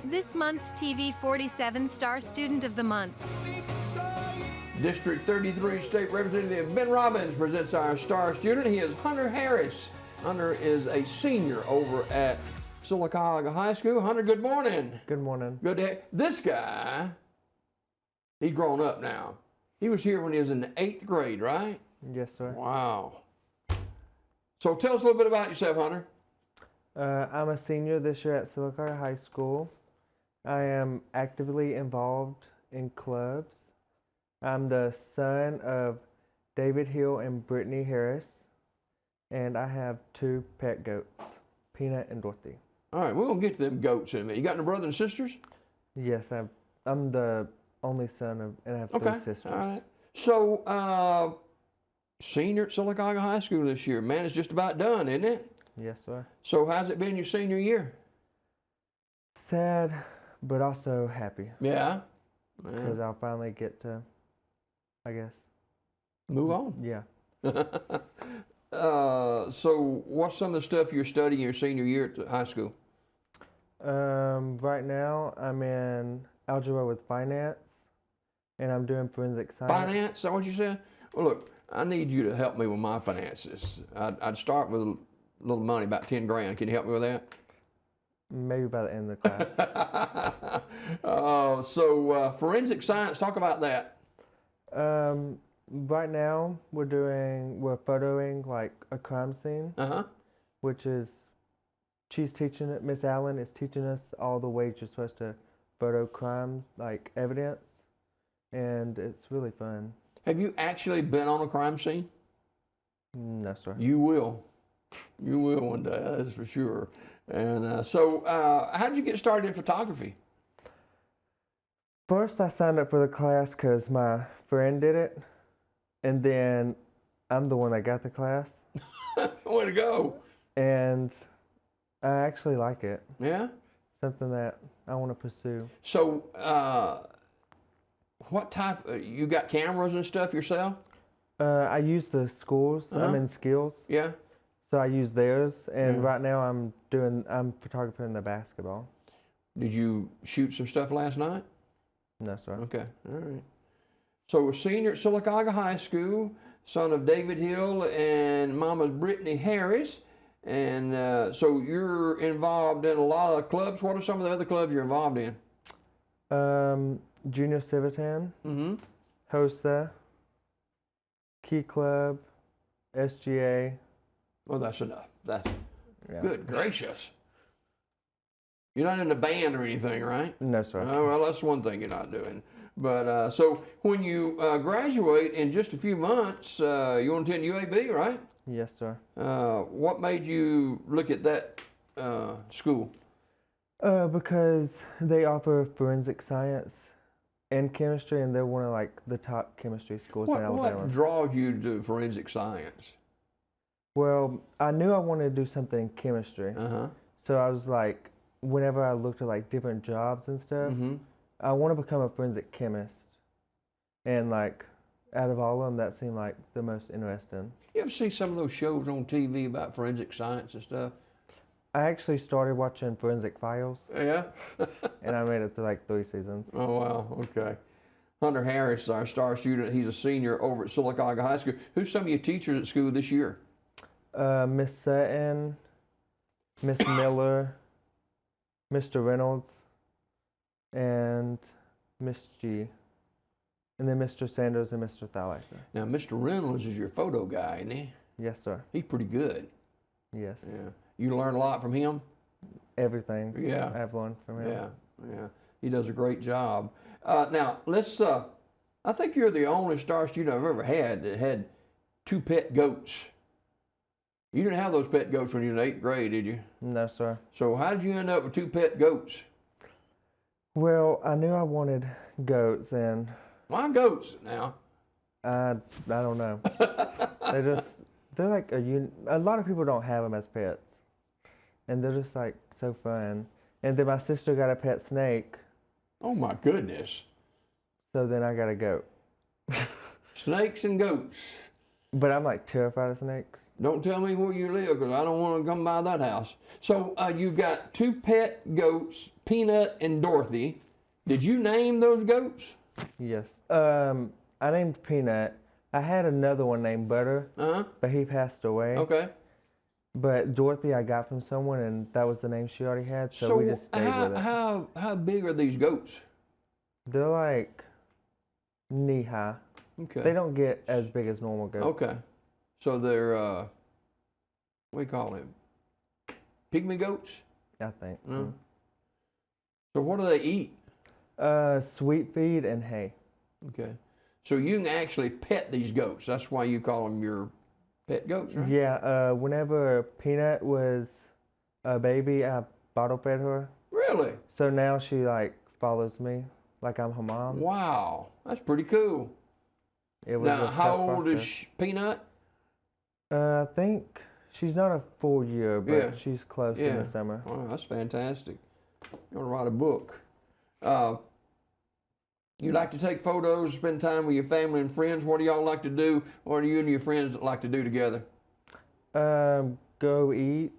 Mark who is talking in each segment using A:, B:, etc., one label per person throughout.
A: This month's TV 47 Star Student of the Month.
B: District 33 State Representative Ben Robbins presents our star student. He is Hunter Harris. Hunter is a senior over at Sylacauga High School. Hunter, good morning.
C: Good morning.
B: Good to have this guy. He's grown up now. He was here when he was in the 8th grade, right?
C: Yes, sir.
B: Wow. So tell us a little bit about yourself, Hunter.
C: I'm a senior this year at Sylacauga High School. I am actively involved in clubs. I'm the son of David Hill and Brittany Harris, and I have 2 pet goats, Peanut and Dorothy.
B: All right, we're going to get to them goats in a minute. You got any brothers and sisters?
C: Yes, I'm the only son and I have 3 sisters.
B: All right. So, senior at Sylacauga High School this year. Man, it's just about done, isn't it?
C: Yes, sir.
B: So how's it been your senior year?
C: Sad, but also happy.
B: Yeah.
C: Because I'll finally get to, I guess.
B: Move on.
C: Yeah.
B: So what's some of the stuff you're studying your senior year at the high school?
C: Right now, I'm in algebra with finance, and I'm doing forensic science.
B: Finance, is that what you said? Well, look, I need you to help me with my finances. I'd start with a little money, about 10 grand. Can you help me with that?
C: Maybe by the end of the class.
B: So forensic science, talk about that.
C: Right now, we're photoing like a crime scene, which is, Miss Allen is teaching us all the ways you're supposed to photo crime, like evidence, and it's really fun.
B: Have you actually been on a crime scene?
C: No, sir.
B: You will. You will one day, that's for sure. And so how did you get started in photography?
C: First, I signed up for the class because my friend did it, and then I'm the one that got the class.
B: Way to go.
C: And I actually like it.
B: Yeah?
C: Something that I want to pursue.
B: So what type, you got cameras and stuff yourself?
C: I use the schools. I'm in skills.
B: Yeah.
C: So I use theirs, and right now I'm photographing the basketball.
B: Did you shoot some stuff last night?
C: No, sir.
B: Okay, all right. So a senior at Sylacauga High School, son of David Hill and mama's Brittany Harris. And so you're involved in a lot of clubs. What are some of the other clubs you're involved in?
C: Junior Civitan, HOSA, Key Club, SGA.
B: Well, that's enough. That's good gracious. You're not in a band or anything, right?
C: No, sir.
B: Oh, well, that's one thing you're not doing. But so when you graduate in just a few months, you want to attend UAB, right?
C: Yes, sir.
B: What made you look at that school?
C: Because they offer forensic science and chemistry, and they're one of like the top chemistry schools in Alabama.
B: What draws you to forensic science?
C: Well, I knew I wanted to do something in chemistry. So I was like, whenever I looked at like different jobs and stuff, I want to become a forensic chemist. And like, out of all of them, that seemed like the most interesting.
B: You ever see some of those shows on TV about forensic science and stuff?
C: I actually started watching Forensic Files.
B: Yeah?
C: And I made it to like 3 seasons.
B: Oh, wow, okay. Hunter Harris, our star student, he's a senior over at Sylacauga High School. Who's some of your teachers at school this year?
C: Miss Sutton, Miss Miller, Mr. Reynolds, and Miss G. And then Mr. Sanders and Mr. Thalasser.
B: Now, Mr. Reynolds is your photo guy, isn't he?
C: Yes, sir.
B: He's pretty good.
C: Yes.
B: Yeah. You learn a lot from him?
C: Everything.
B: Yeah.
C: I've learned from him.
B: Yeah, yeah. He does a great job. Now, let's, I think you're the only star student I've ever had that had 2 pet goats. You didn't have those pet goats when you were in 8th grade, did you?
C: No, sir.
B: So how did you end up with 2 pet goats?
C: Well, I knew I wanted goats, and
B: Why goats now?
C: I don't know. they're like a lot of people don't have them as pets, and they're just like so fun. And then my sister got a pet snake.
B: Oh my goodness.
C: So then I got a goat.
B: Snakes and goats.
C: But I'm like terrified of snakes.
B: Don't tell me where you live, because I don't want to come by that house. So you got 2 pet goats, Peanut and Dorothy. Did you name those goats?
C: Yes. I named Peanut. I had another one named Butter, but he passed away.
B: Okay.
C: But Dorothy I got from someone, and that was the name she already had, so we just stayed with it.
B: How big are these goats?
C: They're like knee high.
B: Okay.
C: They don't get as big as normal goats.
B: Okay. So they're, what do you call them? Pygmy goats?
C: I think.
B: So what do they eat?
C: Sweet feed and hay.
B: Okay. So you can actually pet these goats. That's why you call them your pet goats, right?
C: Yeah, whenever Peanut was a baby, I bottle fed her.
B: Really?
C: So now she like follows me like I'm her mom.
B: Wow. That's pretty cool.
C: It was
B: Now,
C: a
B: how
C: tough
B: old
C: process.
B: is Peanut?
C: I think she's not a full year, but
B: Yeah.
C: she's close in the summer.
B: Wow, that's fantastic. You're going to write a book. You like to take photos, spend time with your family and friends. What do y'all like to do? What do you and your friends like to do together?
C: Go eat,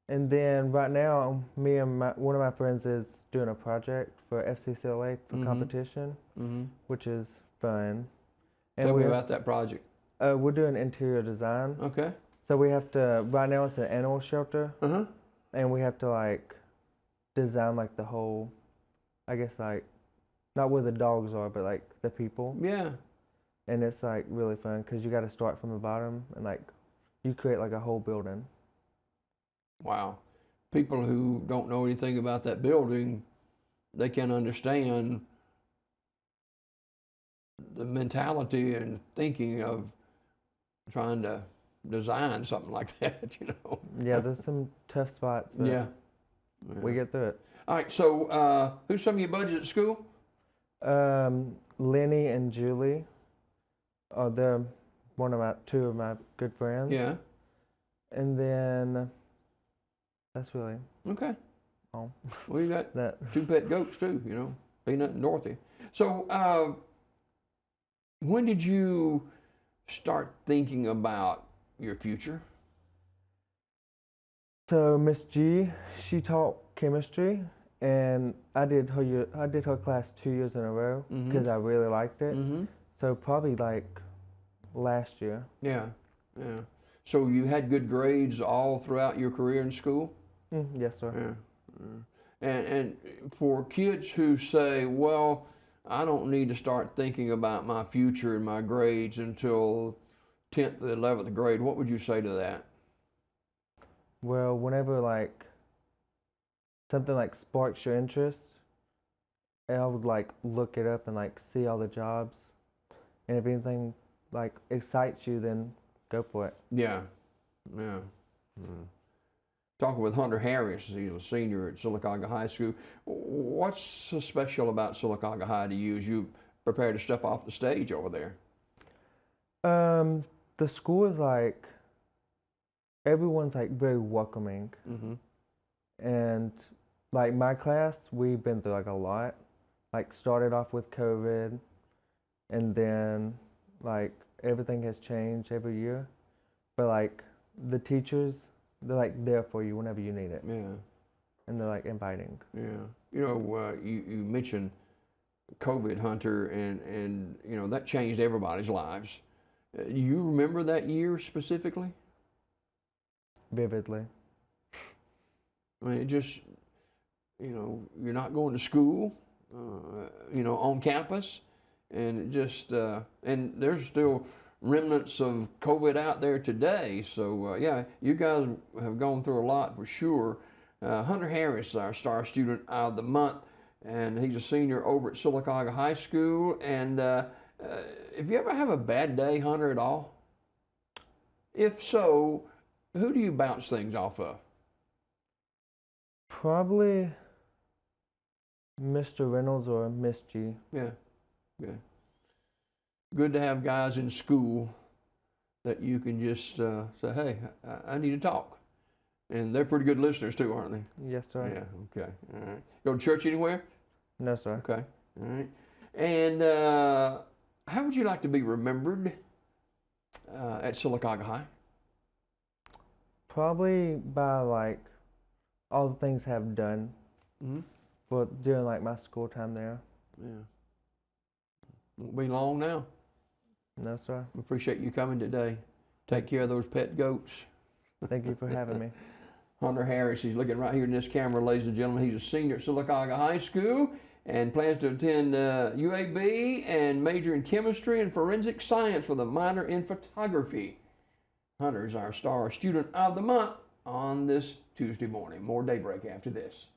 C: and then right now, me and one of my friends is doing a project for FCCLA for competition, which is fun. And
B: Tell me about that project.
C: We're doing interior design.
B: Okay.
C: So we have to, right now it's an animal shelter, and we have to like design like the whole, I guess like, not where the dogs are, but like the people.
B: Yeah.
C: And it's like really fun because you got to start from the bottom and like you create like a whole building.
B: Wow. People who don't know anything about that building, they can understand the mentality and thinking of trying to design something like that, you know.
C: Yeah, there's some tough spots, but
B: Yeah.
C: we get through it.
B: All right, so who's some of your buddies at school?
C: Lenny and Julie, they're two of my good friends.
B: Yeah.
C: And then that's really
B: Okay.
C: all.
B: Well, you got
C: That.
B: 2 pet goats too, you know, Peanut and Dorothy. So when did you start thinking about your future?
C: So Miss G, she taught chemistry, and I did her class 2 years in a row because I really liked it. So probably like last year.
B: Yeah, yeah. So you had good grades all throughout your career in school?
C: Yes, sir.
B: Yeah. And for kids who say, well, I don't need to start thinking about my future and my grades until 10th or 11th grade, what would you say to that?
C: Well, whenever like something like sparks your interest, I would like look it up and like see all the jobs, and if anything like excites you, then go for it.
B: Yeah, yeah. Talking with Hunter Harris, he's a senior at Sylacauga High School. What's so special about Sylacauga High to you as you prepare to step off the stage over there?
C: The school is like, everyone's like very welcoming, and like my class, we've been through like a lot. Like started off with COVID, and then like everything has changed every year, but like the teachers, they're like there for you whenever you need it.
B: Yeah.
C: And they're like inviting.
B: Yeah. You know, you mentioned COVID, Hunter, and you know, that changed everybody's lives. You remember that year specifically?
C: Vividly.
B: I mean, it just, you know, you're not going to school, you know, on campus, and it just, and there's still remnants of COVID out there today. So, yeah, you guys have gone through a lot for sure. Hunter Harris, our star student of the month, and he's a senior over at Sylacauga High School. And if you ever have a bad day, Hunter, at all? If so, who do you bounce things off of?
C: Probably Mr. Reynolds or Miss G.
B: Yeah, yeah. Good to have guys in school that you can just say, hey, I need to talk. And they're pretty good listeners too, aren't they?
C: Yes, sir.
B: Yeah, okay, all right. Go to church anywhere?
C: No, sir.
B: Okay, all right. And how would you like to be remembered at Sylacauga High?
C: Probably by like all the things I've done.
B: Mm-hmm.
C: Well, during like my school time there.
B: Yeah. Won't be long now.
C: No, sir.
B: Appreciate you coming today. Take care of those pet goats.
C: Thank you for having me.
B: Hunter Harris, he's looking right here in this camera, ladies and gentlemen. He's a senior at Sylacauga High School and plans to attend UAB and major in chemistry and forensic science with a minor in photography. Hunter is our star student of the month on this Tuesday morning. More Daybreak after this.